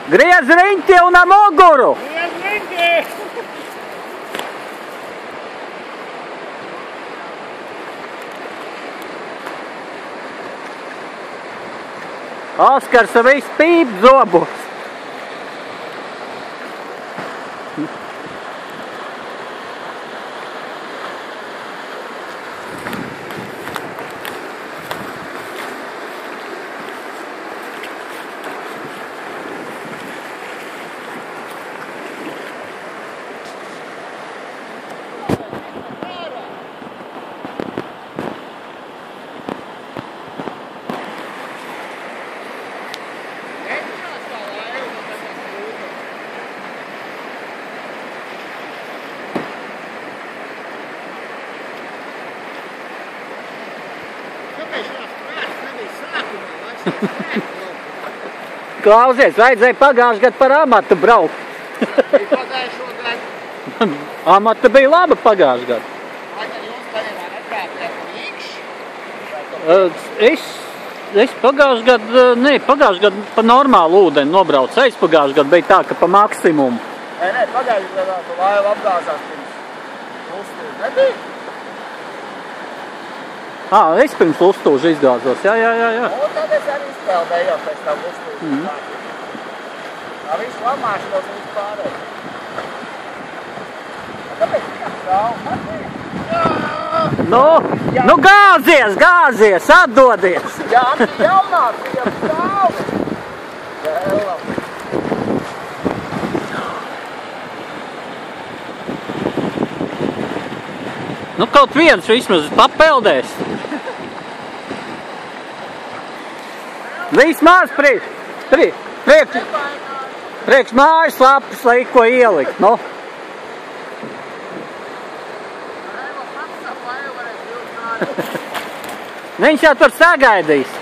Griez riņķi un ar muguru! Griez riņķi! Oskars viss pīp zobus. Klausies, vajadzēja pagājušajā gadā par amatu braukt. Amata bija laba pagājušajā gadā. Es pagājušajā gadā pa normālu ūdeni nobraucu. Es pagājušajā gadā bija tā, ka pa maksimumu. Nē, pagājušajā gadā tu laivu apgāzās pirms Lustūža. Nebija? Es pirms Lustūža izgāzos, jā. Un tad es arī izpeldēju jau pēc tam Lustūža. Tā visu lamāšanos visu pārēju. Kāpēc bija trauma? Nu gāzies, atdodies! Jā, jaunāk bija trauma. Vēlam. Nu kaut viens vismaz papeldēs. Vismaz priekš mājas lapas, lai ko ielikt, nu. Viņš jau tur sagaidīs.